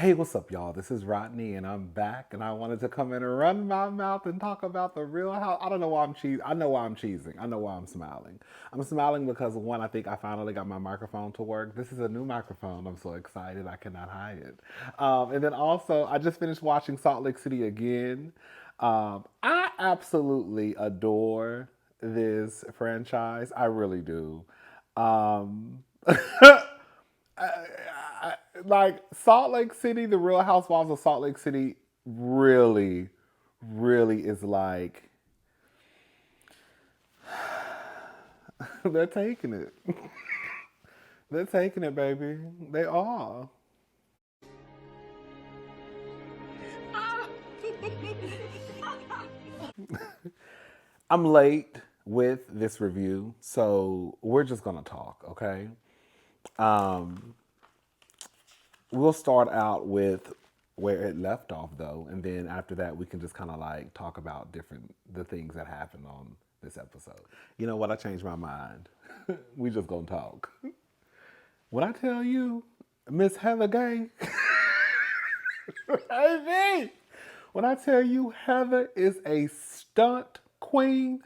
Hey, what's up, y'all? This is Rodney, and I'm back, and I wanted to come in and run my mouth and talk about the Real House. I don't know why I'm cheesing. I know why I'm cheesing. I know why I'm smiling. I'm smiling because, one, I think I finally got my microphone to work. This is a new microphone. I'm so excited. I cannot hide it. And then also, I just finished watching Salt Lake City again. I absolutely adore this franchise. I really do. Um, like Salt Lake City, the Real Housewives of Salt Lake City really, really is like they're taking it. They're taking it, baby. They are. I'm late with this review, so we're just gonna talk, okay? Um, we'll start out with where it left off though, and then after that we can just kind of like talk about different the things that happened on this episode. You know what? I changed my mind. We just gonna talk. When I tell you, Miss Heather Gay, hey, when I tell you Heather is a stunt queen,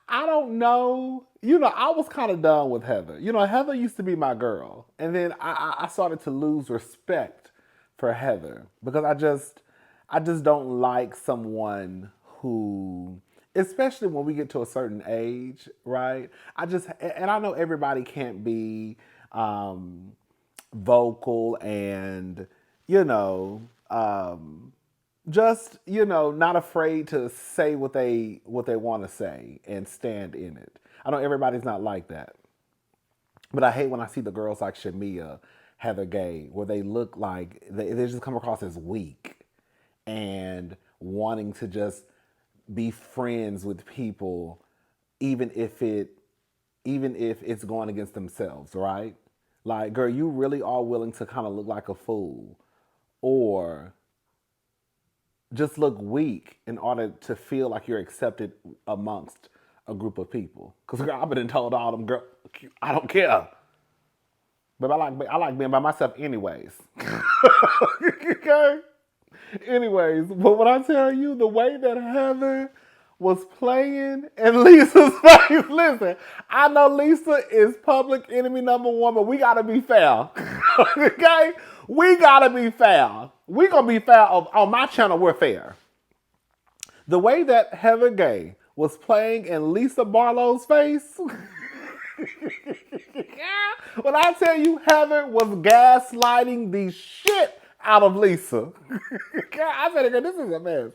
I don't know. You know, I was kind of done with Heather. You know, Heather used to be my girl, and then I started to lose respect for Heather because I just don't like someone who, especially when we get to a certain age, right? And I know everybody can't be vocal and you know just not afraid to say what they want to say and stand in it. I know everybody's not like that, but I hate when I see the girls like Shamia, Heather Gay, where they look like they just come across as weak and wanting to just be friends with people, even if it even if it's going against themselves, right? Like, girl, you really are willing to kind of look like a fool, or just look weak in order to feel like you're accepted amongst a group of people. Because I've been told all them girl, I don't care, but I like being by myself anyways. Okay. Anyways, but when I tell you the way that Heather was playing and Lisa's face, listen, I know Lisa is public enemy number one, but we gotta be fair. Okay? We gotta be fair. We gonna be fair on my channel, we're fair. The way that Heather Gay was playing in Lisa Barlow's face, when I tell you Heather was gaslighting the shit out of Lisa. I said, this is a mess.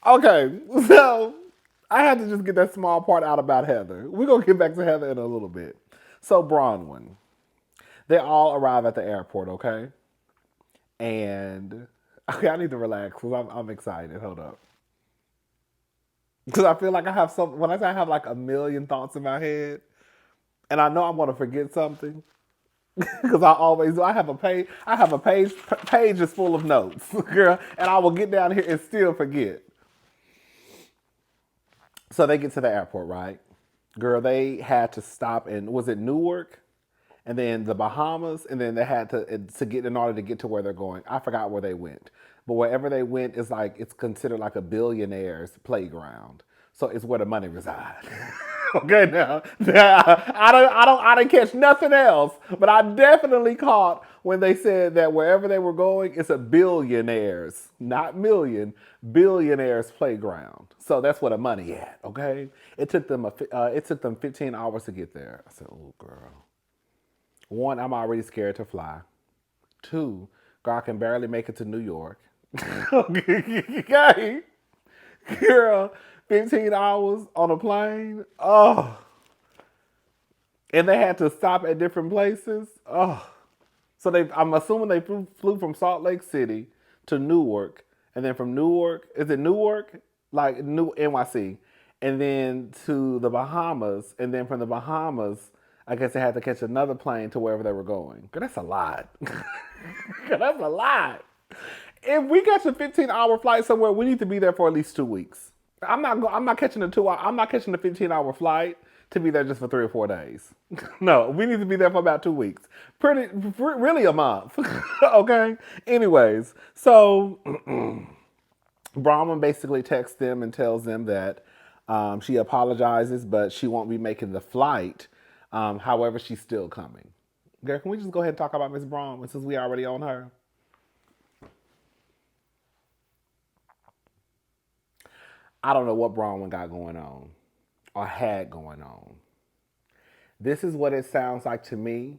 Okay, so I had to just get that small part out about Heather. We're going to get back to Heather in a little bit. So, Bronwyn, they all arrive at the airport, okay? And, okay, I need to relax because I'm excited. Hold up. Because I feel like I have some, when I say I have like a million thoughts in my head, and I know I'm going to forget something, because I always do. I have a page. Page is full of notes, girl, and I will get down here and still forget. So they get to the airport, right? Girl, they had to stop in, was it Newark, and then the Bahamas, and then they had to get in order to get to where they're going. I forgot where they went, but wherever they went is like it's considered like a billionaire's playground. So it's where the money resides. Okay, now I didn't catch nothing else, but I definitely caught when they said that wherever they were going, it's a billionaires, not million, billionaires playground. So that's where the money at. Okay, it took them 15 hours to get there. I said, oh girl. One, I'm already scared to fly. Two, girl, I can barely make it to New York. Okay, girl, 15 hours on a plane. Oh, and they had to stop at different places. Oh, so I'm assuming they flew from Salt Lake City to Newark, and then from Newark, is it Newark, like New NYC, and then to the Bahamas, and then from the Bahamas, I guess they had to catch another plane to wherever they were going. Girl, that's a lot. Girl, that's a lot. If we catch a 15-hour flight somewhere, we need to be there for at least 2 weeks. I'm not catching the 2 hour. I'm not catching the 15-hour flight to be there just for 3 or 4 days. No, we need to be there for about 2 weeks. Really a month. Okay. Anyways, so Bronwyn basically texts them and tells them that she apologizes, but she won't be making the flight. However, she's still coming. Girl, can we just go ahead and talk about Miss Bronwyn since we already on her? I don't know what Bronwyn got going on or had going on. This is what it sounds like to me.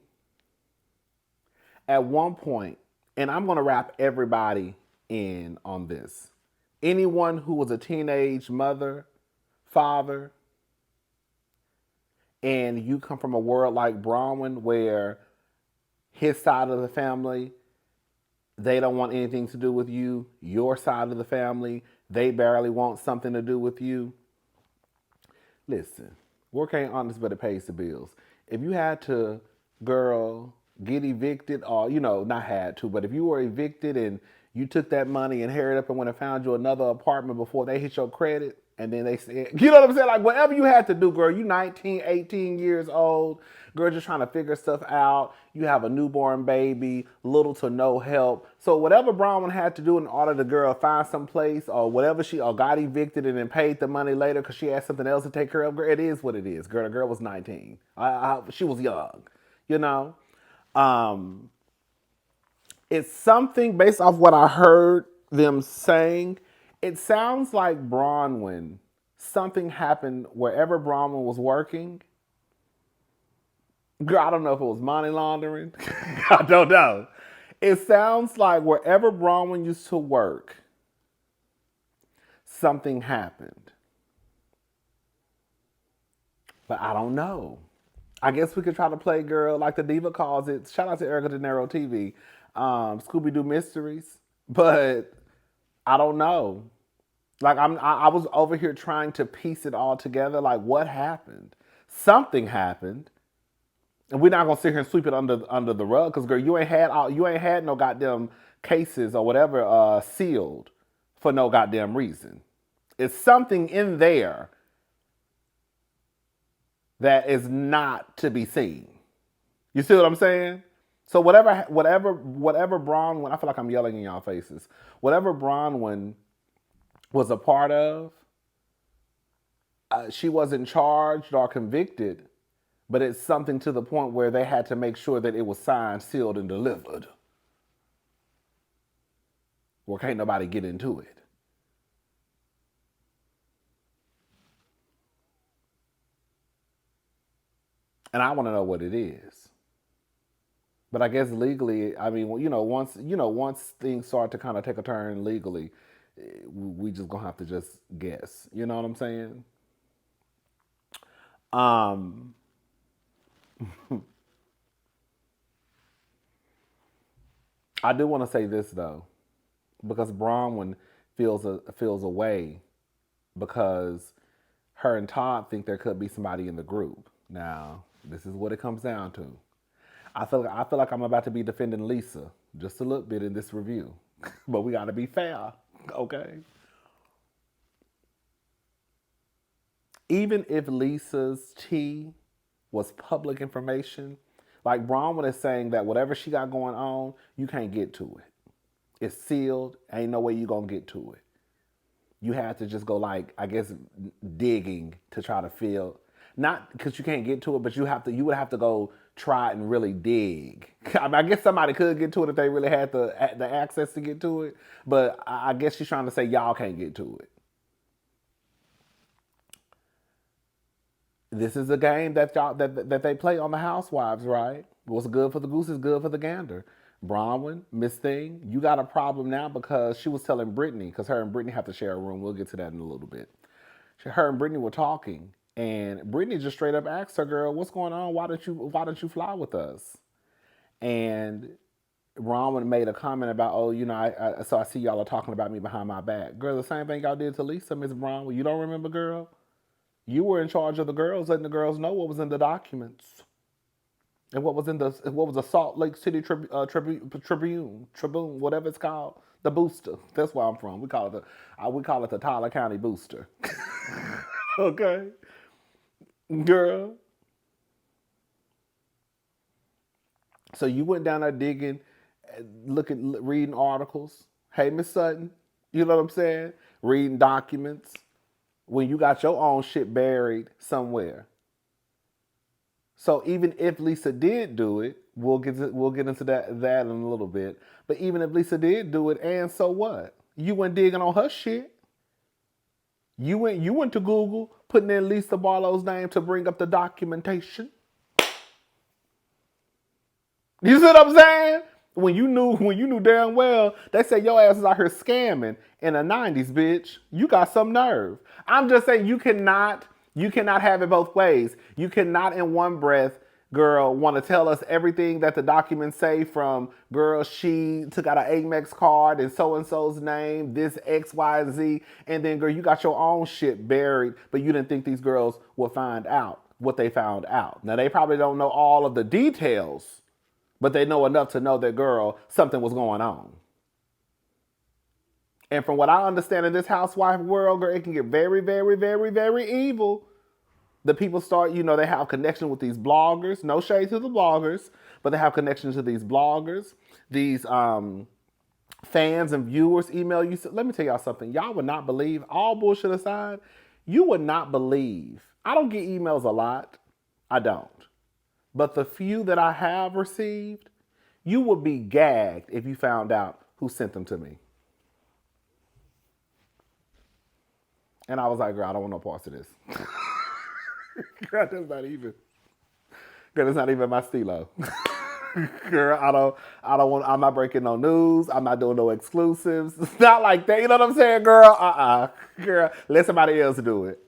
At one point, and I'm going to wrap everybody in on this. Anyone who was a teenage mother, father, and you come from a world like Bronwyn where his side of the family, they don't want anything to do with you. Your side of the family, they barely want something to do with you. Listen, work ain't honest, but it pays the bills. If you had to, girl, get evicted, or, not had to, but if you were evicted and you took that money and hurried up and went and found you another apartment before they hit your credit, and then they said, you know what I'm saying? Like, whatever you had to do, girl, you 19, 18 years old, girl, just trying to figure stuff out. You have a newborn baby, little to no help. So whatever Bronwyn had to do in order to, girl, find some place or whatever or got evicted and then paid the money later because she had something else to take care of, girl, it is what it is. Girl, the girl was 19. She was young, you know? Um, it's something based off what I heard them saying. It sounds like Bronwyn, something happened wherever Bronwyn was working. Girl, I don't know if it was money laundering. I don't know. It sounds like wherever Bronwyn used to work, something happened. But I don't know. I guess we could try to play, girl, like the diva calls it. Shout out to Erica De Niro TV, Scooby Doo Mysteries. But I don't know. Like I was over here trying to piece it all together. Like, what happened? Something happened, and we're not gonna sit here and sweep it under the rug, because, girl, you ain't had no goddamn cases or whatever sealed for no goddamn reason. It's something in there that is not to be seen. You see what I'm saying? So whatever Bronwyn, I feel like I'm yelling in y'all faces. Whatever Bronwyn was a part of, she wasn't charged or convicted, but it's something to the point where they had to make sure that it was signed, sealed, and delivered. Or can't nobody get into it. And I want to know what it is. But I guess legally, I mean, once things start to kind of take a turn legally, we just gonna have to just guess. You know what I'm saying? Um, I do want to say this though, because Bronwyn feels a way because her and Todd think there could be somebody in the group. Now, this is what it comes down to. I feel like I'm about to be defending Lisa just a little bit in this review, but we got to be fair, okay? Even if Lisa's tea was public information, like Bronwyn is saying that whatever she got going on, you can't get to it. It's sealed. Ain't no way you gonna get to it. You have to just go, like, I guess, digging to try to feel. Not because you can't get to it, but you would have to go try and really dig. I mean, I guess somebody could get to it if they really had the access to get to it, but I guess she's trying to say y'all can't get to it. This is a game that they play on the Housewives, right? What's good for the goose is good for the gander. Bronwyn, Miss Thing, you got a problem now because she was telling Brittany, because her and Brittany have to share a room. We'll get to that in a little bit. Her and Brittany were talking, and Brittany just straight up asked her, "Girl, what's going on? Why don't you fly with us?" And Bronwyn made a comment about, "Oh, so I see y'all are talking about me behind my back." Girl, the same thing y'all did to Lisa, Miss Bronwyn. You don't remember, girl? You were in charge of the girls, letting the girls know what was in the documents and what was the Salt Lake City Tribune, whatever it's called, the booster. That's where I'm from. We call it the Tyler County booster. Okay. Girl. So you went down there digging, looking, reading articles. Hey, Miss Sutton, you know what I'm saying? Reading documents when you got your own shit buried somewhere. So even if Lisa did do it, we'll get into that in a little bit. But even if Lisa did do it, and so what? You went digging on her shit. You went to Google, putting in Lisa Barlow's name to bring up the documentation. You see what I'm saying? When you knew damn well, they say your ass is out here scamming in the 90s, bitch. You got some nerve. I'm just saying you cannot have it both ways. You cannot in one breath, girl, want to tell us everything that the documents say from girl, she took out an Amex card and so's name, this X, Y, and Z, and then girl, you got your own shit buried, but you didn't think these girls would find out what they found out. Now they probably don't know all of the details, but they know enough to know that, girl, something was going on. And from what I understand in this housewife world, girl, it can get very, very, very, very evil. The people start, they have connection with these bloggers. No shade to the bloggers, but they have connection to these bloggers. These fans and viewers email you. Let me tell y'all something. Y'all would not believe, all bullshit aside, you would not believe. I don't get emails a lot. I don't. But the few that I have received, you would be gagged if you found out who sent them to me. And I was like, girl, I don't want no parts of this. Girl, that's not even my stilo. Girl, I'm not breaking no news. I'm not doing no exclusives. It's not like that. You know what I'm saying, girl? Girl, let somebody else do it.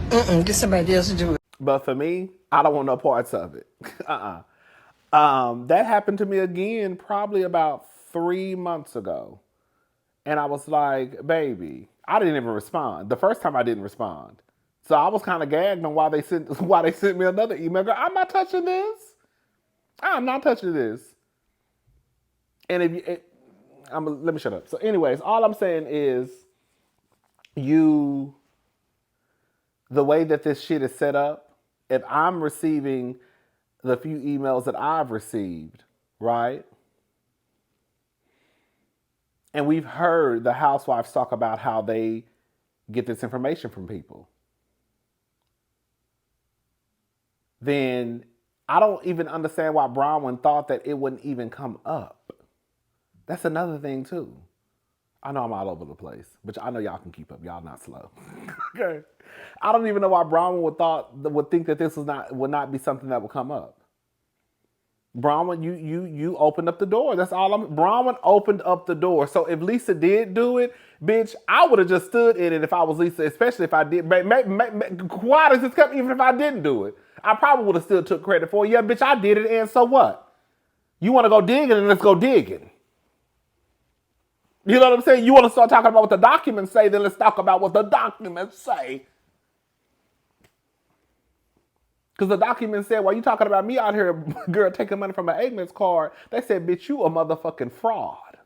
Get somebody else to do it. But for me, I don't want no parts of it. That happened to me again probably about 3 months ago. And I was like, baby, I didn't even respond. The first time I didn't respond. So I was kind of gagged on why they sent me another email. Girl, I'm not touching this. I'm not touching this. And let me shut up. So anyways, all I'm saying is the way that this shit is set up, if I'm receiving the few emails that I've received, right? And we've heard the housewives talk about how they get this information from people. Then I don't even understand why Bronwyn thought that it wouldn't even come up. That's another thing too. I know I'm all over the place, but I know y'all can keep up. Y'all not slow. Okay. I don't even know why Bronwyn would think that this would not be something that would come up. Bronwyn, you opened up the door. That's all Bronwyn opened up the door. So if Lisa did do it, bitch, I would have just stood in it if I was Lisa, especially if I did. Why does this come even if I didn't do it? I probably would have still took credit for it. Yeah, bitch, I did it, and so what? You want to go digging, and let's go digging. You know what I'm saying? You want to start talking about what the documents say, then let's talk about what the documents say. Because the documents said, while you talking about me out here, girl, taking money from an Amex card, they said, bitch, you a motherfucking fraud.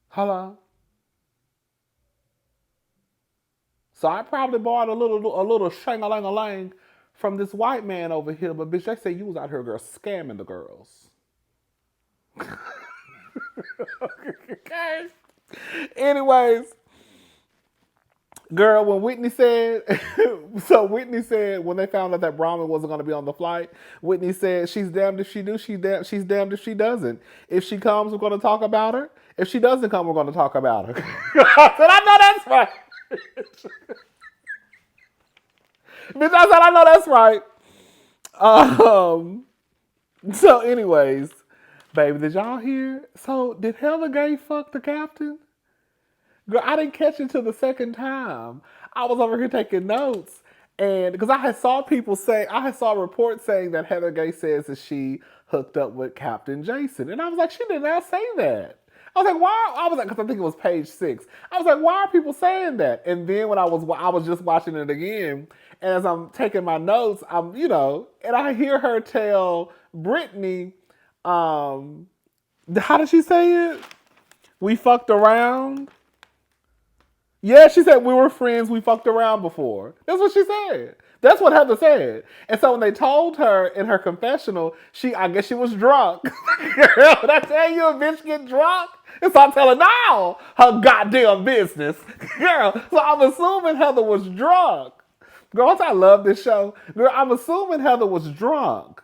Hello? So I probably bought a little shang-a-lang-a-lang from this white man over here, but bitch, they say you was out here, girl, scamming the girls. Okay. Anyways, girl, when Whitney said, when they found out that Bronwyn wasn't going to be on the flight, Whitney said, she's damned if she do, she's damned if she doesn't. If she comes, we're going to talk about her. If she doesn't come, we're going to talk about her. I said, I know that's right. Bitch, I said, I know that's right. So anyways, baby, did y'all hear? So did Heather Gay fuck the captain? Girl, I didn't catch it till the second time. I was over here taking notes. And because I saw reports saying that Heather Gay says that she hooked up with Captain Jason. And I was like, she did not say that. I was like, why? I was like, because I think it was page 6. I was like, why are people saying that? And then when I was just watching it again, and as I'm taking my notes, and I hear her tell Brittany, how did she say it? We fucked around. Yeah, she said we were friends. We fucked around before. That's what she said. That's what Heather said. And so when they told her in her confessional, I guess she was drunk. Girl, when I tell you a bitch get drunk, and start telling all her goddamn business. Girl, so I'm assuming Heather was drunk. Girls, I love this show. Girl, I'm assuming Heather was drunk.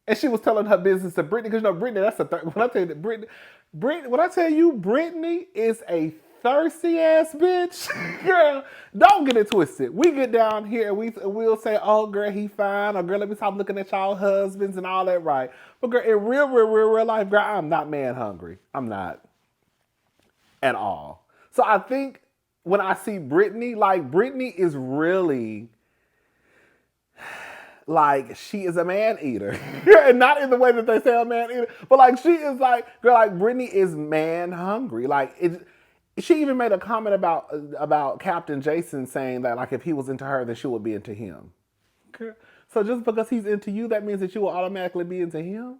And she was telling her business to Brittany, because you know Brittany, that's the third. When I tell you that when I tell you Brittany is a thirsty ass bitch, girl, don't get it twisted. We get down here and we'll say, oh girl, he fine, or girl, let me stop looking at y'all husbands and all that, right? But girl, in real life, girl, I'm not man hungry. I'm not at all. So I think when I see Brittany, like Brittany is really like she is a man eater, and not in the way that they say a man eater, but like she is like girl, like Brittany is man hungry. Like it, she even made a comment about Captain Jason saying that like if he was into her, then she would be into him. Girl. So just because he's into you, that means that you will automatically be into him.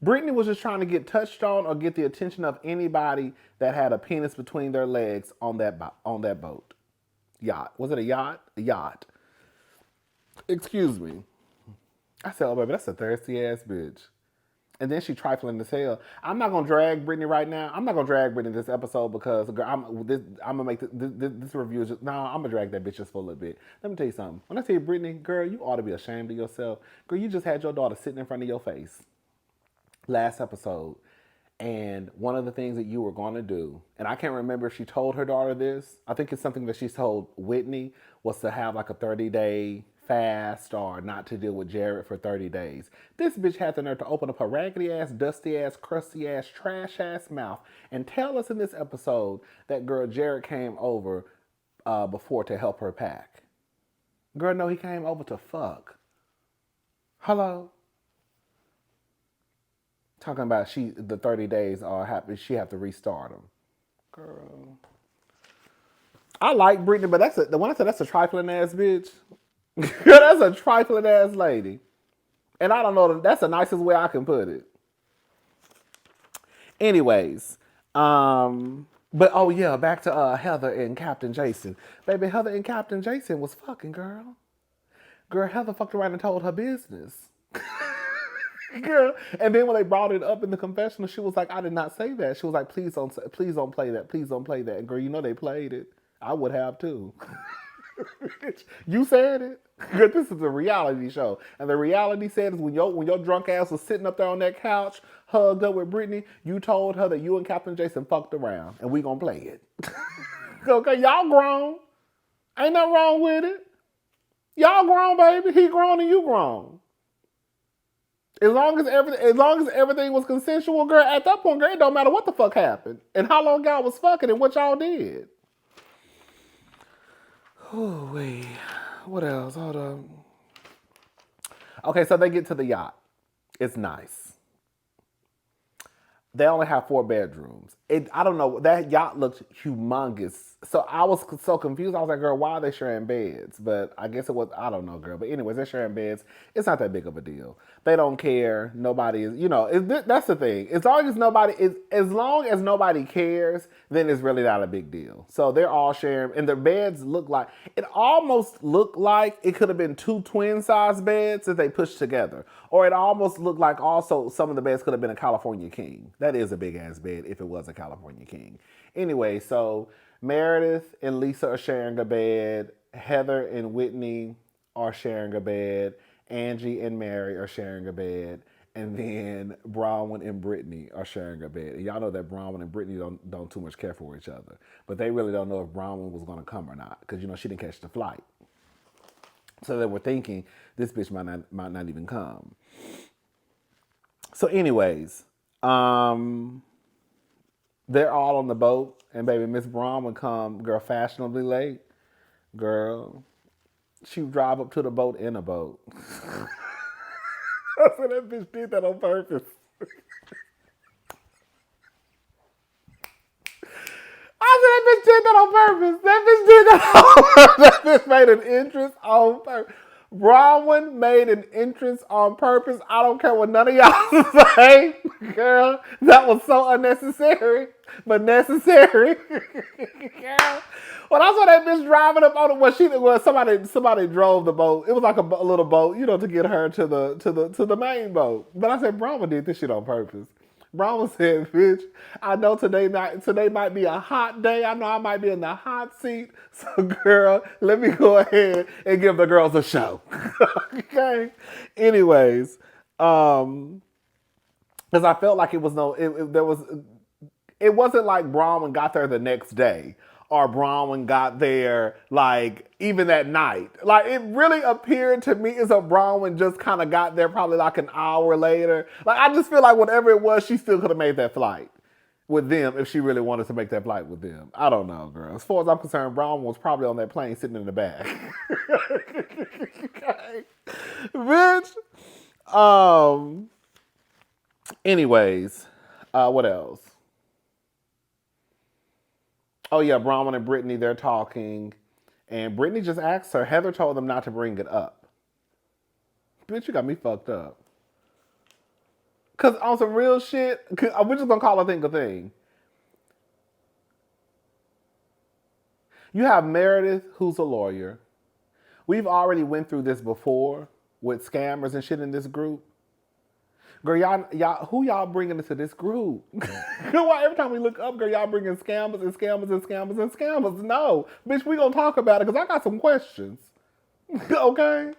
Brittany was just trying to get touched on or get the attention of anybody that had a penis between their legs on that boat. Yacht. Was it a yacht? A yacht. Excuse me. I said, oh, baby, that's a thirsty ass bitch. And then she trifling as hell. I'm not going to drag Brittany right now. I'm not going to drag Brittany this episode because girl, I'm going to make this review. No, I'm going to drag that bitch just for a little bit. Let me tell you something. When I tell you, Brittany, girl, you ought to be ashamed of yourself. Girl, you just had your daughter sitting in front of your face last episode. And one of the things that you were going to do, and I can't remember if she told her daughter this. I think it's something that she told Whitney, was to have like a 30-day fast or not to deal with Jared for 30 days. This bitch had the nerve to open up her raggedy ass, dusty ass, crusty ass, trash ass mouth and tell us in this episode that girl Jared came over before to help her pack. Girl, no, he came over to fuck. Hello? Talking about the 30 days are happy, she have to restart them. Girl. I like Brittany, but the one I said that's a trifling ass bitch. That's a trifling ass lady. And I don't know, that's the nicest way I can put it. Anyways, but oh yeah, back to Heather and Captain Jason. Baby, Heather and Captain Jason was fucking, girl. Girl, Heather fucked around and told her business. Girl, and then when they brought it up in the confessional, she was like, I did not say that. She was like, please don't play that. Please don't play that. And girl, you know they played it. I would have too. You said it. Girl, this is a reality show. And the reality said is when your drunk ass was sitting up there on that couch, hugged up with Brittany, you told her that you and Captain Jason fucked around. And we gonna play it. Okay, y'all grown. Ain't nothing wrong with it. Y'all grown, baby. He grown and you grown. As long as everything was consensual, girl, at that point, girl, it don't matter what the fuck happened. And how long y'all was fucking and what y'all did. Oh, wait. What else? Hold on. Okay, so they get to the yacht. It's nice. They only have 4 bedrooms. I don't know. That yacht looked humongous. So I was so confused. I was like, girl, why are they sharing beds? But I guess it was, I don't know, girl. But anyways, they're sharing beds. It's not that big of a deal. They don't care. Nobody is, that's the thing. As long as nobody cares, then it's really not a big deal. So they're all sharing. And their beds it almost looked like it could have been 2 twin size beds that they pushed together. Or it almost looked like also some of the beds could have been a California king. That is a big ass bed if it was a California king. Anyway, so Meredith and Lisa are sharing a bed. Heather and Whitney are sharing a bed. Angie and Mary are sharing a bed. And then Bronwyn and Brittany are sharing a bed. And y'all know that Bronwyn and Brittany don't too much care for each other. But they really don't know if Bronwyn was going to come or not. Because, she didn't catch the flight. So they were thinking this bitch might not even come. So anyways, they're all on the boat. And baby, Miss Bronwyn come, girl, fashionably late. Girl, she drive up to the boat in a boat. I said that bitch did that on purpose. I said that bitch did that on purpose. That bitch did that on purpose. That bitch made an entrance on purpose. Bronwyn made an entrance on purpose. I don't care what none of y'all say. Girl, that was so unnecessary, but necessary. Girl. When I saw that bitch driving up on it, somebody drove the boat. It was like a little boat, to get her to the main boat. But I said, Bronwyn did this shit on purpose. Bronwyn said, bitch, I know today might be a hot day. I know I might be in the hot seat. So, girl, let me go ahead and give the girls a show. Okay? Anyways, because I felt like it was it wasn't like Bronwyn got there the next day or Bronwyn got there like even that night. Like it really appeared to me as if Bronwyn just kind of got there probably like an hour later. Like I just feel like whatever it was, she still could have made that flight with them if she really wanted to make that flight with them. I don't know, girl. As far as I'm concerned, Bronwyn was probably on that plane sitting in the back. Okay. Bitch. Anyways, what else? Oh yeah, Bronwyn and Brittany, they're talking. And Brittany just asked her, Heather told them not to bring it up. Bitch, you got me fucked up. Because on some real shit, we're just going to call a thing a thing. You have Meredith, who's a lawyer. We've already went through this before with scammers and shit in this group. Girl, y'all, who y'all bringing into this group? Why every time we look up, girl, y'all bringing scammers and scammers and scammers and scammers? No, bitch, we gonna talk about it because I got some questions. Okay.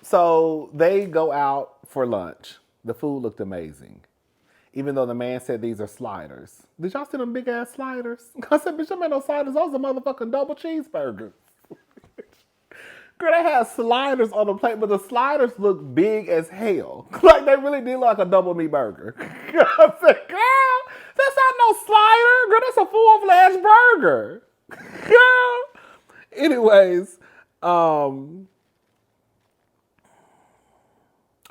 So they go out for lunch. The food looked amazing. Even though the man said these are sliders. Did y'all see them big ass sliders? I said, bitch, them ain't no sliders. Those are motherfucking double cheeseburgers. Girl, they had sliders on the plate, but the sliders look big as hell. Like they really did like a double meat burger. I said, girl, that's not no slider. Girl, that's a full-fledged burger. Girl. Anyways, I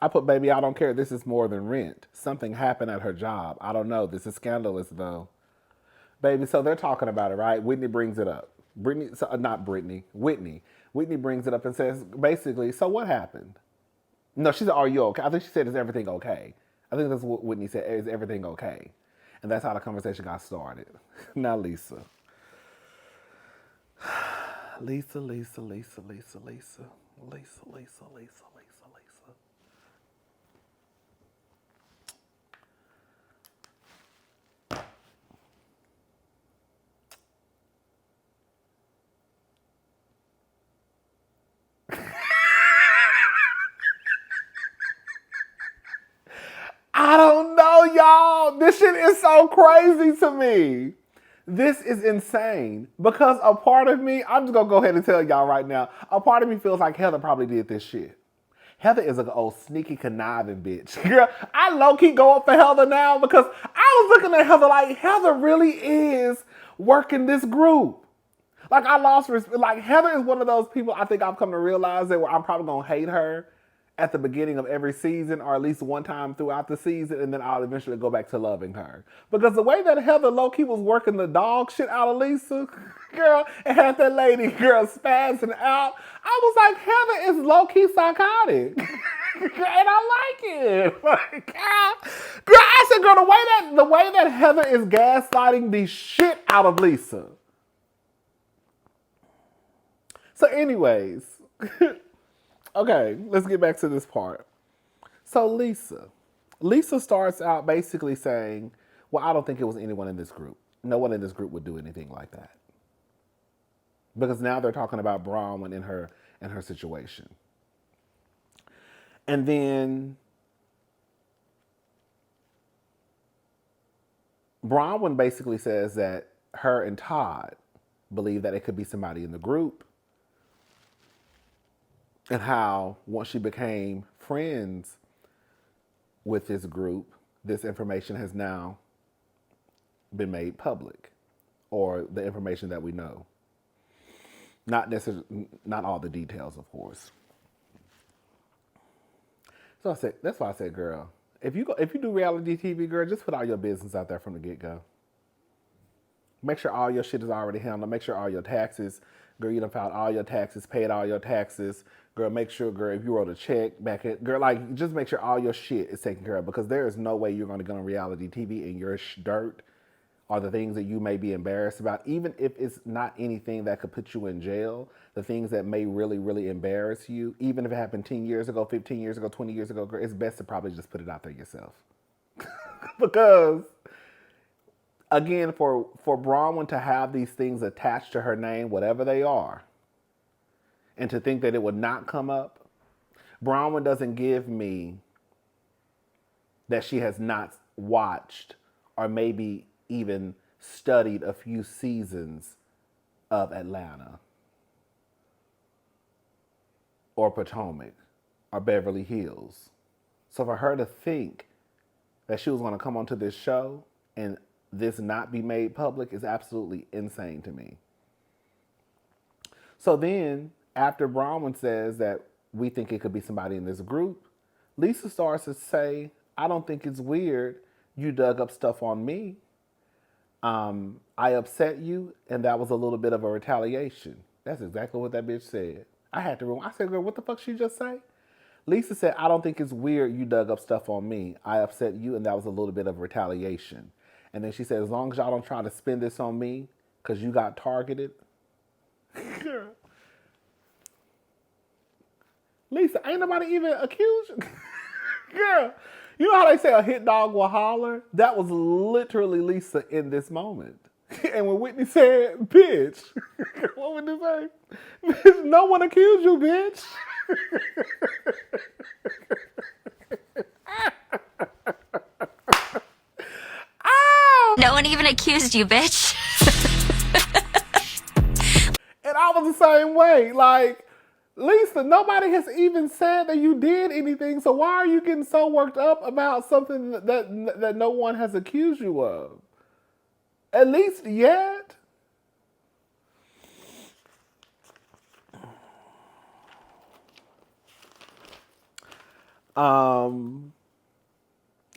put, baby, I don't care. This is more than rent. Something happened at her job. I don't know. This is scandalous, though. Baby, so they're talking about it, right? Whitney brings it up. Whitney. Whitney brings it up and says, basically, so what happened? No, she said, are you okay? I think she said, is everything okay? I think that's what Whitney said, is everything okay? And that's how the conversation got started. Now, Lisa. Lisa. I don't know, y'all. This shit is so crazy to me. This is insane. Because a part of me, I'm just going to go ahead and tell y'all right now, a part of me feels like Heather probably did this shit. Heather is an old sneaky conniving bitch. Girl, I low-key go up for Heather now because I was looking at Heather like Heather really is working this group. Like I lost respect. Like Heather is one of those people I think I've come to realize that where I'm probably going to hate her at the beginning of every season or at least one time throughout the season, and then I'll eventually go back to loving her. Because the way that Heather low-key was working the dog shit out of Lisa, girl, and had that lady, girl, spazzing out, I was like, Heather is low-key psychotic. And I like it. Like, girl, I said, girl, the way that Heather is gaslighting the shit out of Lisa. So anyways, okay, let's get back to this part. So Lisa starts out basically saying, well, I don't think it was anyone in this group. No one in this group would do anything like that. Because now they're talking about Bronwyn and her situation. And then Bronwyn basically says that her and Todd believe that it could be somebody in the group. And how once she became friends with this group, this information has now been made public, or the information that we know. Not necessarily, not all the details, of course. So that's why I said, girl, if you do reality TV, girl, just put all your business out there from the get-go. Make sure all your shit is already handled. Make sure all your taxes Girl, you done filed all your taxes, paid all your taxes. Girl, make sure, girl, if you wrote a check back at, girl, like, just make sure all your shit is taken care of because there is no way you're going to go on reality TV and your dirt are the things that you may be embarrassed about, even if it's not anything that could put you in jail, the things that may really, really embarrass you, even if it happened 10 years ago, 15 years ago, 20 years ago, girl, it's best to probably just put it out there yourself. Because, again, for Bronwyn to have these things attached to her name, whatever they are, and to think that it would not come up, Bronwyn doesn't give me that she has not watched or maybe even studied a few seasons of Atlanta or Potomac or Beverly Hills. So for her to think that she was going to come onto this show and this not be made public is absolutely insane to me. So then, after Bronwyn says that we think it could be somebody in this group, Lisa starts to say, I don't think it's weird you dug up stuff on me. I upset you, and that was a little bit of a retaliation. That's exactly what that bitch said. I had to. I said, girl, what the fuck she just say? Lisa said, I don't think it's weird you dug up stuff on me. I upset you, and that was a little bit of retaliation. And then she said, as long as y'all don't try to spin this on me, because you got targeted. Lisa, ain't nobody even accused you. Girl, you know how they say a hit dog will holler? That was literally Lisa in this moment. And when Whitney said, bitch, what would you say? Bitch, no one accused you, bitch. Oh! No one even accused you, bitch. And I was the same way. Like, Lisa, nobody has even said that you did anything, so why are you getting so worked up about something that no one has accused you of? At least yet.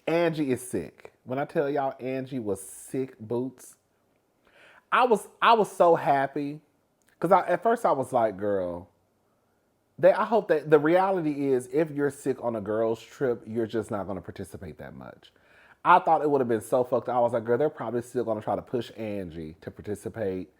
Angie is sick. When I tell y'all Angie was sick boots, I was so happy. Because at first I was like, girl, I hope that the reality is if you're sick on a girl's trip, you're just not going to participate that much. I thought it would have been so fucked up. I was like, girl, they're probably still going to try to push Angie to participate,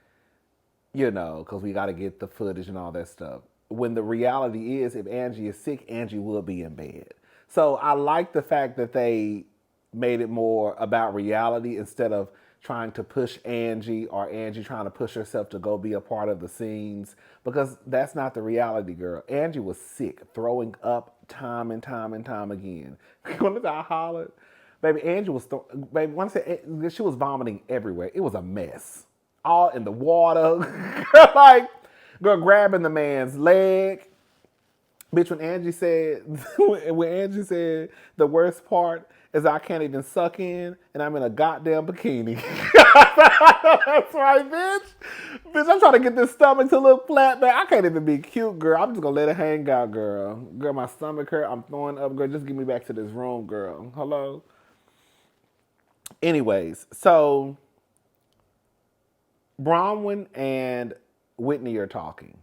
you know, because we got to get the footage and all that stuff. When the reality is, if Angie is sick, Angie will be in bed. So I like the fact that they made it more about reality instead of trying to push Angie or Angie trying to push herself to go be a part of the scenes, because that's not the reality, girl. Angie was sick, throwing up time and time and time again. When I hollered, baby, Angie was, baby, when I said she was vomiting everywhere. It was a mess. All in the water. Like, girl, grabbing the man's leg. Bitch, when Angie said the worst part is I can't even suck in and I'm in a goddamn bikini. That's right, bitch. Bitch, I'm trying to get this stomach to look flat, man. I can't even be cute, girl. I'm just gonna let it hang out, girl. Girl, my stomach hurt. I'm throwing up, girl. Just get me back to this room, girl. Hello? Anyways, so Bronwyn and Whitney are talking.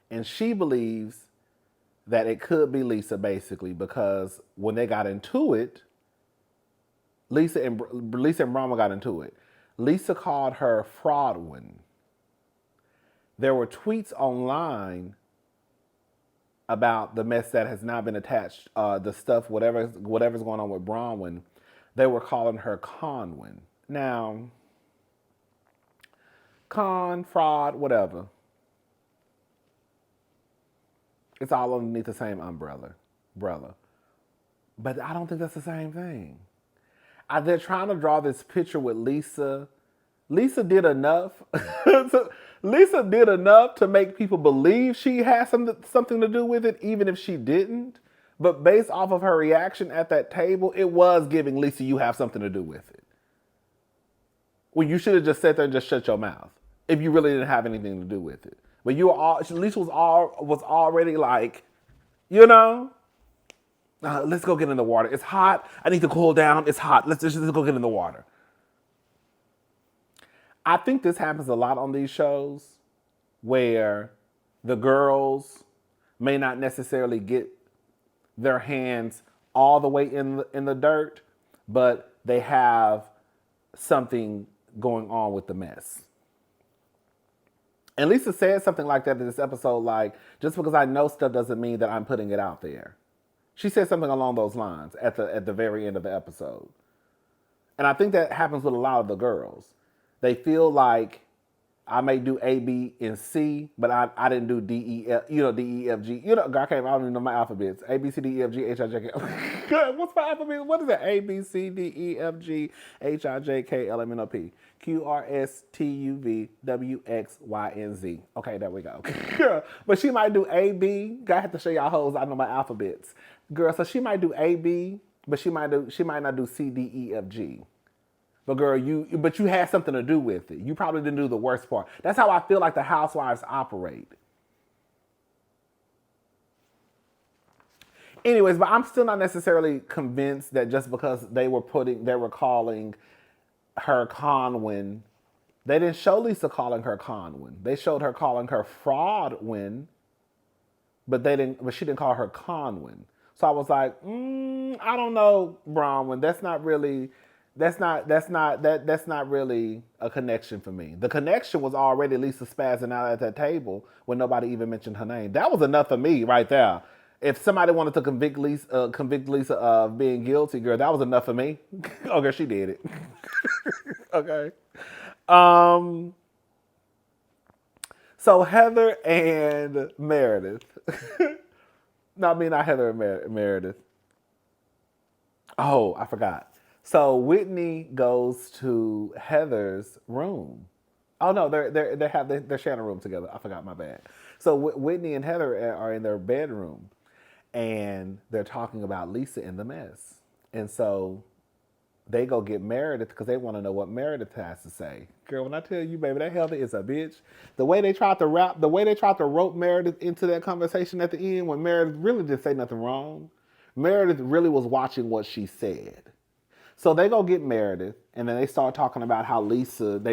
And she believes that it could be Lisa, basically, because when they got into it, Lisa and Bronwyn got into it. Lisa called her Fraudwyn. There were tweets online about the mess that has not been attached, the stuff, whatever's going on with Bronwyn. They were calling her Conwyn. Now, con, fraud, whatever. It's all underneath the same umbrella. But I don't think that's the same thing. They're trying to draw this picture with Lisa. Lisa did enough. Lisa did enough to make people believe she had something to do with it, even if she didn't. But based off of her reaction at that table, it was giving Lisa, you have something to do with it. Well, you should have just sat there and just shut your mouth if you really didn't have anything to do with it. But Lisa was already like, you know, let's go get in the water. It's hot. I need to cool down. It's hot. Let's just go get in the water. I think this happens a lot on these shows where the girls may not necessarily get their hands all the way in the dirt, but they have something going on with the mess. And Lisa said something like that in this episode, like, just because I know stuff doesn't mean that I'm putting it out there. She said something along those lines at the very end of the episode. And I think that happens with a lot of the girls. They feel like I may do A, B, and C, but I didn't do D, E, F, D, E, F, G. I don't even know my alphabets. A, B, C, D, E, F, G, H, I, J, K. What's my alphabet? What is it? A, B, C, D, E, F, G, H, I, J, K, L, M, N, O, P. Q, R, S, T, U, V, W, X, Y, and Z. Okay, there we go. But she might do A, B. I have to show y'all hoes I know my alphabets. Girl, so she might do A, B, but she might not do C, D, E, F, G. But girl, you had something to do with it. You probably didn't do the worst part. That's how I feel like the Housewives operate. Anyways, but I'm still not necessarily convinced that just because they were calling her Conwyn, they didn't show Lisa calling her Conwyn. They showed her calling her Fraudwyn, but she didn't call her Conwyn. So I was like, I don't know, Bronwyn. That's not really a connection for me. The connection was already Lisa spazzing out at that table when nobody even mentioned her name. That was enough for me right there. If somebody wanted to convict Lisa of being guilty, girl, that was enough for me. Oh, girl, she did it. Okay. So Heather and Meredith. No, I mean not Heather and Meredith. Oh, I forgot. So Whitney goes to Heather's room. Oh no, they're sharing a room together. I forgot, my bad. So Whitney and Heather are in their bedroom, and they're talking about Lisa in the mess. And so they go get Meredith because they want to know what Meredith has to say. Girl, when I tell you, baby, that Heather is a bitch. The way they tried to rope Meredith into that conversation at the end when Meredith really didn't say nothing wrong. Meredith really was watching what she said. So they go get Meredith, and then they start talking about how they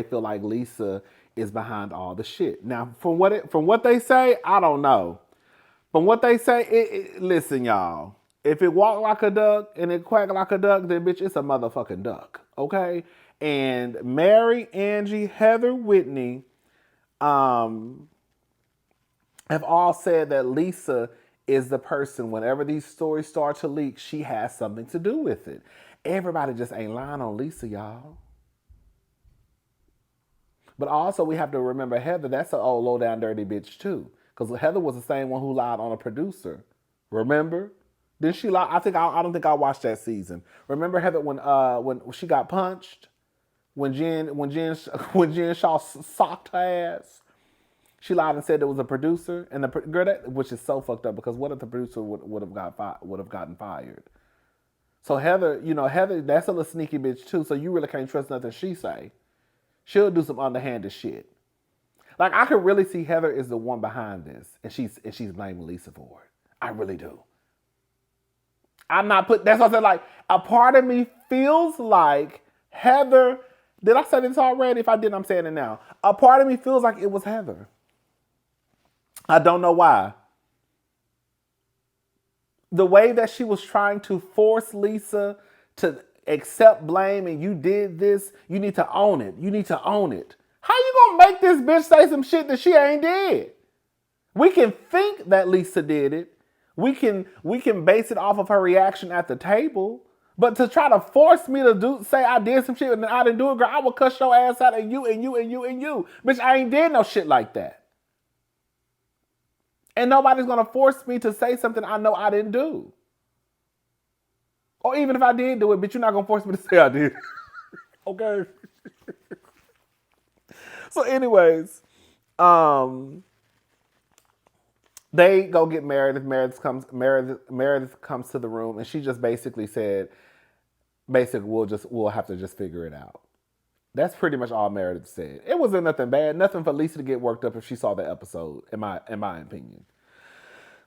feel like Lisa is behind all the shit. Now, from what they say, I don't know. From what they say, listen, y'all. If it walk like a duck and it quack like a duck, then bitch, it's a motherfucking duck, okay? And Mary, Angie, Heather, Whitney, have all said that Lisa is the person, whenever these stories start to leak, she has something to do with it. Everybody just ain't lying on Lisa, y'all. But also we have to remember Heather, that's an old low down dirty bitch too. Because Heather was the same one who lied on a producer. Remember? Didn't she lie? I don't think I watched that season. Remember Heather when she got punched? When Jen Shaw socked her ass? She lied and said it was a producer, and the girl, which is so fucked up because what if the producer would have gotten fired? So Heather, that's a little sneaky bitch too. So you really can't trust nothing she say. She'll do some underhanded shit. Like I could really see Heather is the one behind this, and she's blaming Lisa for it. I really do. That's what I said. Like a part of me feels like Heather. Did I say this already? If I didn't, I'm saying it now. A part of me feels like it was Heather. I don't know why. The way that she was trying to force Lisa to accept blame and you did this, you need to own it. You need to own it. How you gonna make this bitch say some shit that she ain't did? We can think that Lisa did it. We can base it off of her reaction at the table. But to try to force me to say I did some shit and I didn't do it, girl, I will cuss your ass out and you and you and you and you. Bitch, I ain't did no shit like that. And nobody's going to force me to say something I know I didn't do. Or even if I did do it, bitch, you're not going to force me to say I did. Okay? So anyways, they go get Meredith. Meredith comes to the room and she just basically said, we'll have to just figure it out. That's pretty much all Meredith said. It wasn't nothing bad, nothing for Lisa to get worked up if she saw the episode, in my opinion.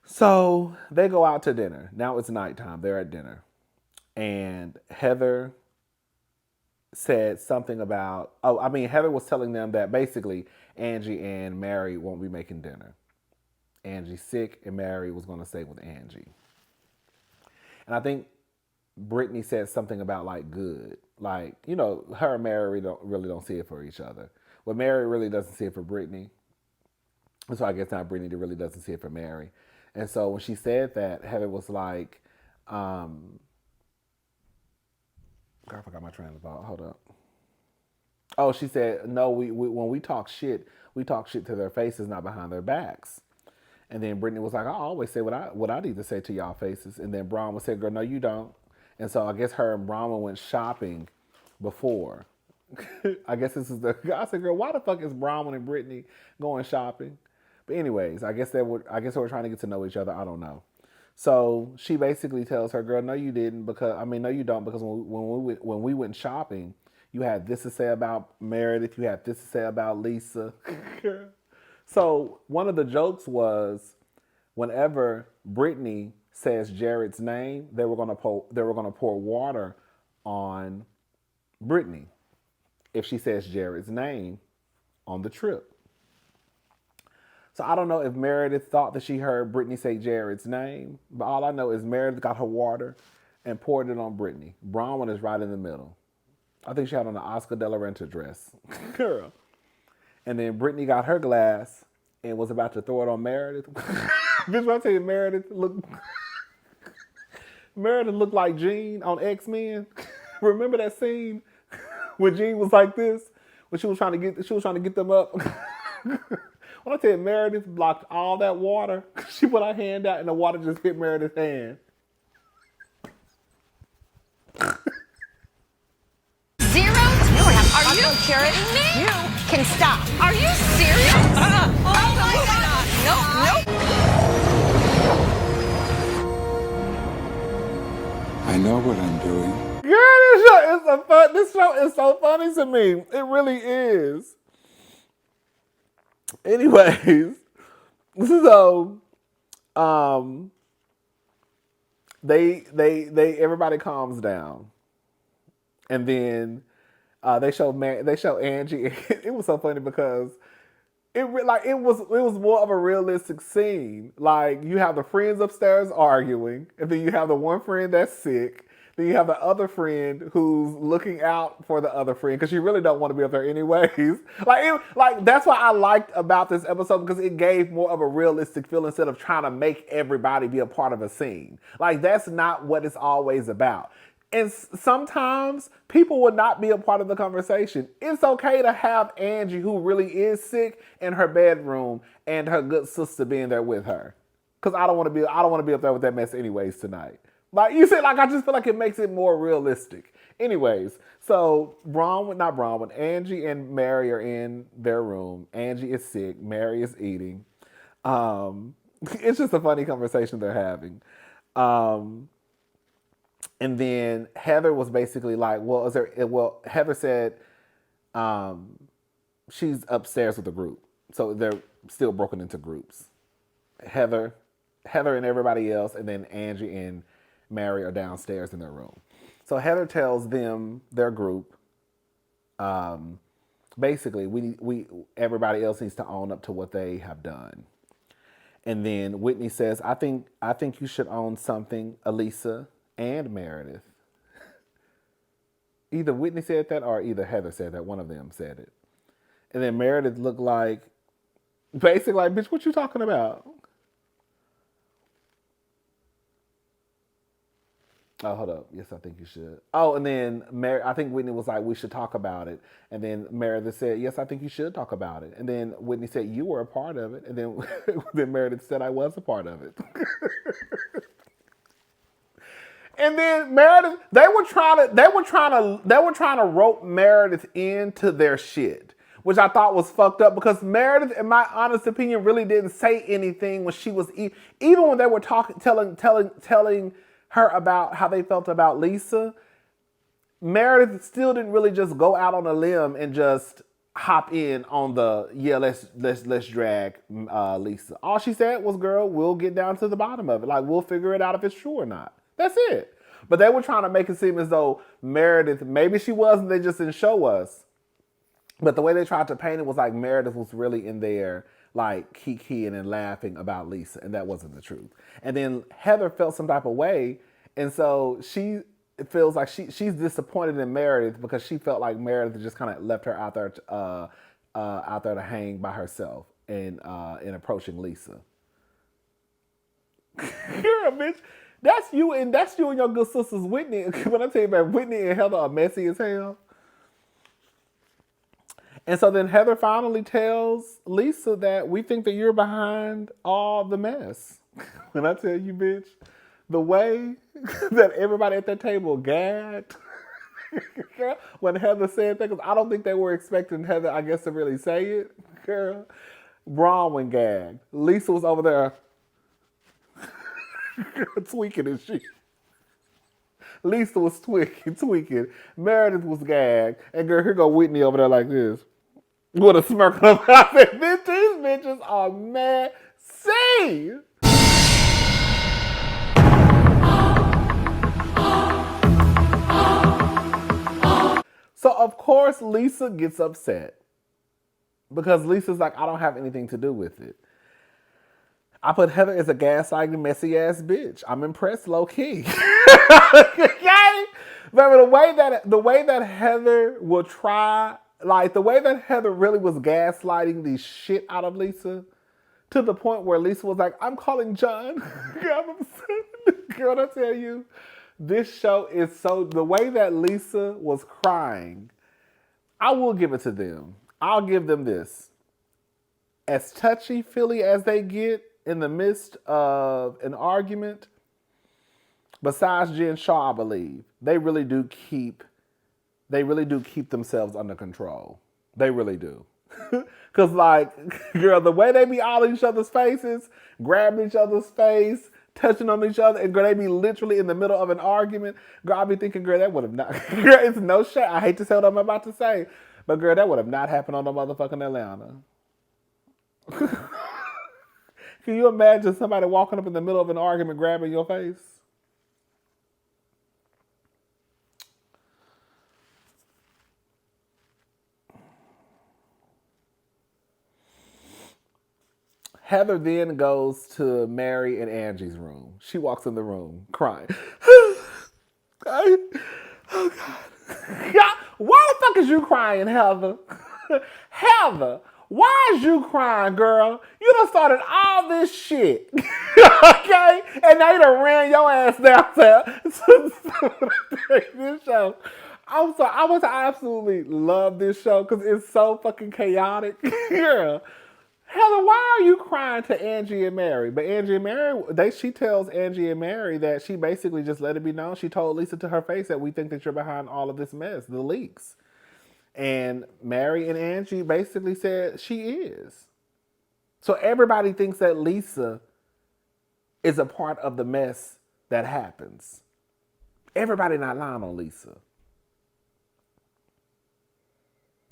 So they go out to dinner. Now it's nighttime. They're at dinner. And Heather said something about, Heather was telling them that basically Angie and Mary won't be making dinner. Angie's sick and Mary was going to stay with Angie. And I think Brittany said something about like good. Like, her and Mary really don't see it for each other. But Mary really doesn't see it for Brittany. So I guess now Brittany really doesn't see it for Mary. And so when she said that, Heather was like, God, I forgot my train of thought. Hold up. Oh, she said, no, we when we talk shit to their faces, not behind their backs. And then Brittany was like, I always say what I need to say to y'all faces. And then Bronwyn said, girl, no, you don't. And so I guess her and Bronwyn went shopping before. I guess this is I said, girl, why the fuck is Bronwyn and Brittany going shopping? But anyways, I guess they were trying to get to know each other. I don't know. So she basically tells her, girl, no, you didn't, no, you don't, because when we went shopping, you had this to say about Meredith, you had this to say about Lisa. So one of the jokes was, whenever Brittany says Jared's name, they were gonna pour water on Brittany if she says Jared's name on the trip. So I don't know if Meredith thought that she heard Brittany say Jared's name, but all I know is Meredith got her water and poured it on Brittany. Bronwyn is right in the middle. I think she had on an Oscar de la Renta dress. Girl. And then Brittany got her glass and was about to throw it on Meredith. Bitch, when I tell you Meredith looked like Jean on X-Men. Remember that scene when Jean was like this? When she was trying to get them up? When I tell you Meredith blocked all that water, she put her hand out and the water just hit Meredith's hand. Zero? Are you kidding me? You can stop. Are you serious? Oh my God. No. I know what I'm doing. Girl, this show is so funny to me. It really is. Anyways, so they everybody calms down, and then they show Angie. It was so funny because it was more of a realistic scene. Like, you have the friends upstairs arguing, and then you have the one friend that's sick. Then you have the other friend who's looking out for the other friend because she really don't want to be up there anyways. Like that's what I liked about this episode, because it gave more of a realistic feel instead of trying to make everybody be a part of a scene. Like, that's not what it's always about. And sometimes people would not be a part of the conversation. It's okay to have Angie, who really is sick, in her bedroom and her good sister being there with her. Because I don't want to be up there with that mess anyways tonight. Like you said, I just feel like it makes it more realistic. Anyways, so Angie and Mary are in their room. Angie is sick. Mary is eating. It's just a funny conversation they're having. And then Heather was basically like, Heather said she's upstairs with the group. So they're still broken into groups. Heather and everybody else, and then Angie and Mary are downstairs in their room. So Heather tells them, their group, basically, everybody else needs to own up to what they have done. And then Whitney says, I think you should own something, Elisa and Meredith. Either Whitney said that or either Heather said that. One of them said it. And then Meredith looked like, basically like, bitch, what you talking about? Oh, hold up. Yes, I think you should. Oh, and then I think Whitney was like, we should talk about it. And then Meredith said, yes, I think you should talk about it. And then Whitney said, you were a part of it. And then, then Meredith said, I was a part of it. And then Meredith, they were trying to rope Meredith into their shit, which I thought was fucked up, because Meredith, in my honest opinion, really didn't say anything when she was, even when they were telling her about how they felt about Lisa. Meredith still didn't really just go out on a limb and just hop in on let's drag Lisa. All she said was, girl, we'll get down to the bottom of it. Like, we'll figure it out if it's true or not. That's it. But they were trying to make it seem as though Meredith, maybe she wasn't, they just didn't show us. But the way they tried to paint it was like Meredith was really in there, like kikiing and laughing about Lisa, and that wasn't the truth. And then Heather felt some type of way, and so she feels like she's disappointed in Meredith because she felt like Meredith just kind of left her out there to hang by herself and in approaching Lisa. You're a bitch. That's you and your good sisters Whitney. When I tell you about Whitney and Heather are messy as hell. And so then Heather finally tells Lisa that we think that you're behind all the mess. When I tell you, bitch, the way that everybody at that table gagged when Heather said that, because I don't think they were expecting Heather, I guess, to really say it. Girl, Bronwyn gagged. Lisa was over there tweaking and shit. Lisa was tweaking. Meredith was gagged. And girl, here go Whitney over there like this. With a smirk on her. I said, bitch, these bitches are messy. So, of course, Lisa gets upset. Because Lisa's like, I don't have anything to do with it. I put Heather as a gaslighting, messy ass bitch. I'm impressed, low key. Okay? But the way that Heather will try, like the way that Heather really was gaslighting the shit out of Lisa, to the point where Lisa was like, I'm calling John. Girl, I tell you, this show is so, the way that Lisa was crying, I will give it to them. I'll give them this. As touchy-feely as they get in the midst of an argument, besides Jen Shaw, I believe, they really do keep themselves under control. They really do. Because, like, girl, the way they be all in each other's faces, grabbing each other's face, touching on each other, and girl, they be literally in the middle of an argument. Girl, I be thinking, girl, that would have not, girl, it's no shit. I hate to say what I'm about to say, but girl, that would have not happened on the motherfucking Atlanta. Can you imagine somebody walking up in the middle of an argument grabbing your face? Heather then goes to Mary and Angie's room. She walks in the room crying. Oh, God. Why the fuck is you crying, Heather? Heather, why is you crying, girl? You done started all this shit. Okay? And they done ran your ass downstairs. This show. I'm sorry. I absolutely love this show because it's so fucking chaotic. Girl. Heather, why are you crying to Angie and Mary? But Angie and Mary, she tells Angie and Mary that she basically just let it be known. She told Lisa to her face that we think that you're behind all of this mess, the leaks. And Mary and Angie basically said she is. So everybody thinks that Lisa is a part of the mess that happens. Everybody not lying on Lisa.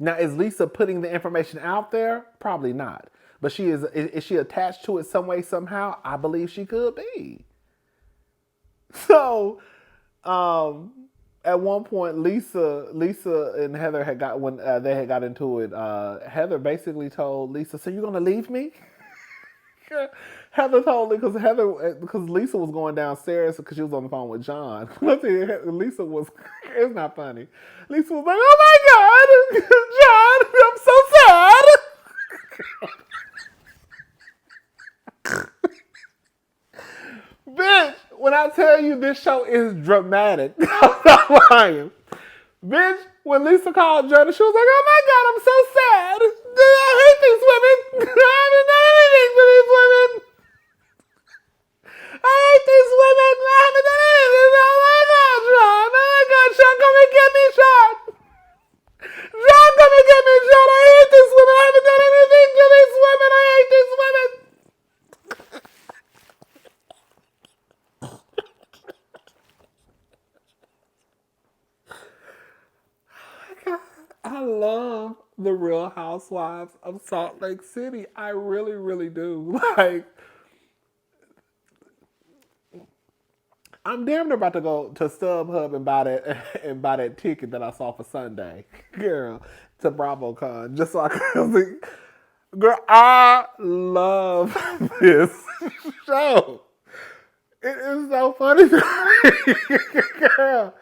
Now, is Lisa putting the information out there? Probably not. But is she attached to it some way, somehow? I believe she could be. So, at one point, Lisa and Heather had got, when they had got into it, Heather basically told Lisa, so you're going to leave me? Heather told me, because Lisa was going downstairs because she was on the phone with John. Lisa was, it's not funny. Lisa was like, oh my God, John, I'm so sad. Bitch, when I tell you this show is dramatic, I'm not lying. Bitch, when Lisa called Jordan, she was like, oh my God, I'm so sad. I hate these women. I haven't done anything for these women. I hate these women. I haven't done anything. Oh my God, John. Oh my God, Sean, come and get me shot. John, come and get me shot. I hate these women. I haven't done anything to these women. I hate these women. I love the Real Housewives of Salt Lake City. I really, really do. Like, I'm damn near about to go to StubHub and buy that and buy that ticket that I saw for Sunday, girl, to BravoCon, just so I can see. Girl, I love this show. It is so funny to me, girl.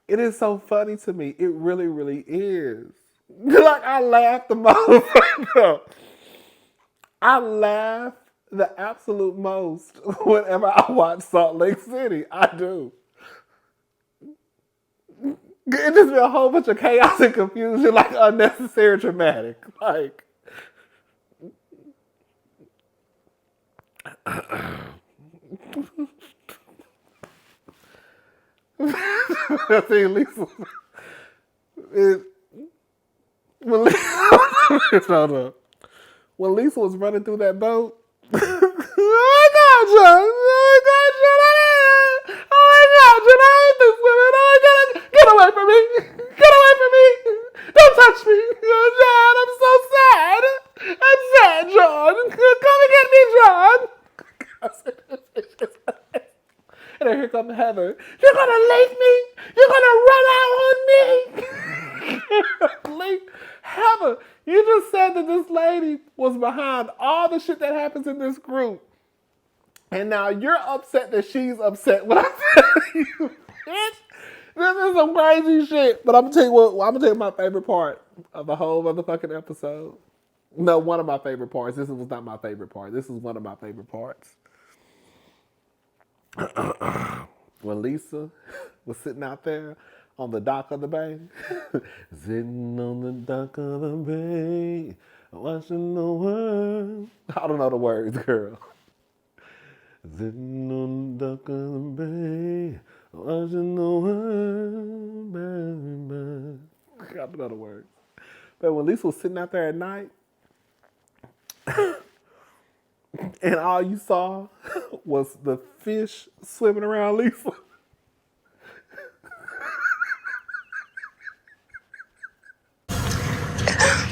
It is so funny to me. It really, really is. Like I laugh the most. I laugh the absolute most whenever I watch Salt Lake City. I do. It just be a whole bunch of chaos and confusion, like unnecessary dramatic. Like, I think Lisa, it, when Lisa, hold up. When Lisa was running through that boat, oh my God, John! Oh my God, John! Oh my God, John! I hate this woman! Oh my God! Get away from me! Get away from me! Don't touch me! Oh, John, I'm so sad! I'm sad, John! Come and get me, John! And then here comes Heather. You're gonna leave me? You're gonna run out on me? Heather, you just said that this lady was behind all the shit that happens in this group. And now you're upset that she's upset when I tell you, bitch. This is some crazy shit. But I'm gonna tell you what, I'm gonna tell you my favorite part of the whole motherfucking episode. No, one of my favorite parts. This was not my favorite part. This is one of my favorite parts. When Lisa was sitting out there on the dock of the bay, sitting on the dock of the bay, watching the world. I don't know the words, girl. Sitting on the dock of the bay, watching the world, baby. I don't know the words. But when Lisa was sitting out there at night, and all you saw was the fish swimming around Lisa.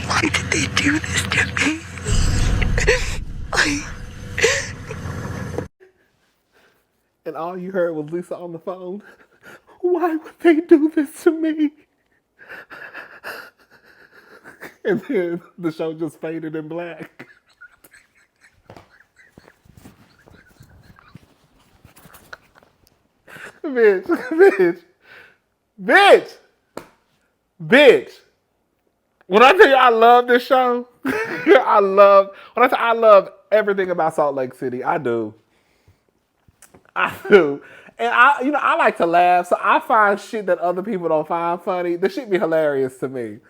Why did they do this to me? And all you heard was Lisa on the phone. Why would they do this to me? And then the show just faded in black. Bitch, bitch, bitch, bitch. When I tell you I love this show, when I say I love everything about Salt Lake City, I do. I do. And I like to laugh, so I find shit that other people don't find funny. The shit be hilarious to me.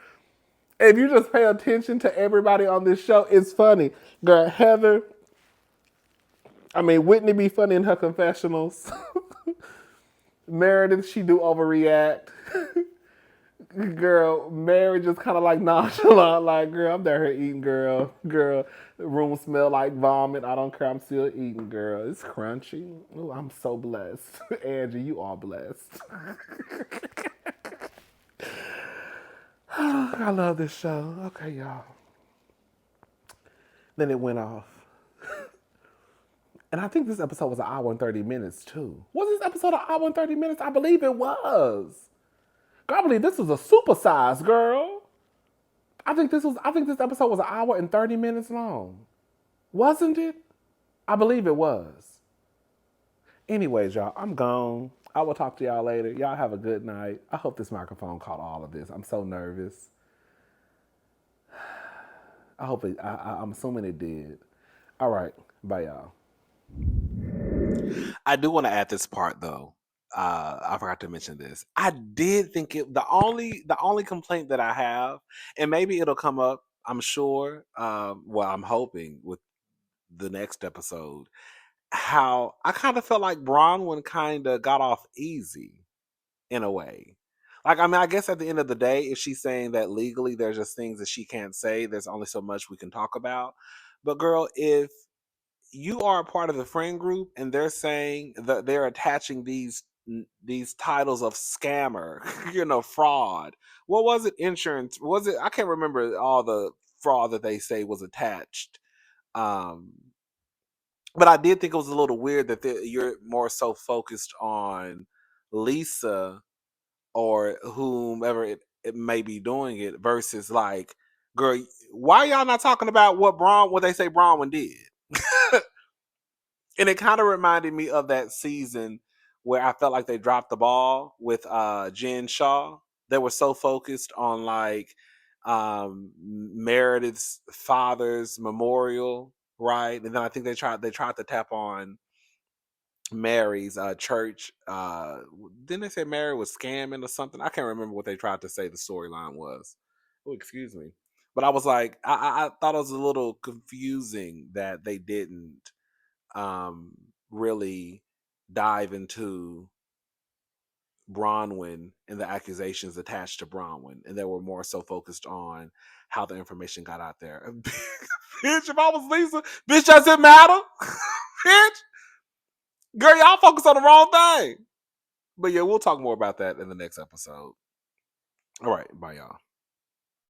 If you just pay attention to everybody on this show, it's funny. Girl, Whitney be funny in her confessionals. Meredith, she do overreact. Girl, Mary just kind of like nonchalant, like, girl, I'm there here eating, girl. Girl, the room smell like vomit. I don't care, I'm still eating, girl. It's crunchy. Ooh, I'm so blessed. Angie, you are blessed. I love this show. Okay, y'all. Then it went off. And I think this episode was an hour and 30 minutes, too. Was this episode an hour and 30 minutes? I believe it was. Girl, I believe this was a supersize, girl. I think this episode was an hour and 30 minutes long. Wasn't it? I believe it was. Anyways, y'all, I'm gone. I will talk to y'all later. Y'all have a good night. I hope this microphone caught all of this. I'm so nervous. I'm assuming it did. All right. Bye, y'all. I do want to add this part, though. I forgot to mention this. I did think the only complaint that I have, and maybe it'll come up, I'm sure. Well, I'm hoping with the next episode, how I kind of felt like Bronwyn kind of got off easy in a way. Like, I guess at the end of the day, if she's saying that legally there's just things that she can't say, there's only so much we can talk about. But girl, if you are a part of the friend group and they're saying that they're attaching these titles of scammer, fraud. What was it? Insurance. Was it? I can't remember all the fraud that they say was attached But I did think it was a little weird that you're more so focused on Lisa or whomever it may be doing it versus like, girl, why y'all not talking about what they say Bronwyn did? And it kind of reminded me of that season where I felt like they dropped the ball with Jen Shaw. They were so focused on like Meredith's father's memorial, right? And then I think they tried to tap on Mary's church. Didn't they say Mary was scamming or something? I can't remember what they tried to say the storyline was. Oh, excuse me. But I was like, I thought it was a little confusing that they didn't really dive into Bronwyn and the accusations attached to Bronwyn, and they were more so focused on how the information got out there. Bitch, if I was Lisa, bitch, does it matter? Bitch, girl, y'all focus on the wrong thing. But yeah, we'll talk more about that in the next episode. All right, bye, y'all.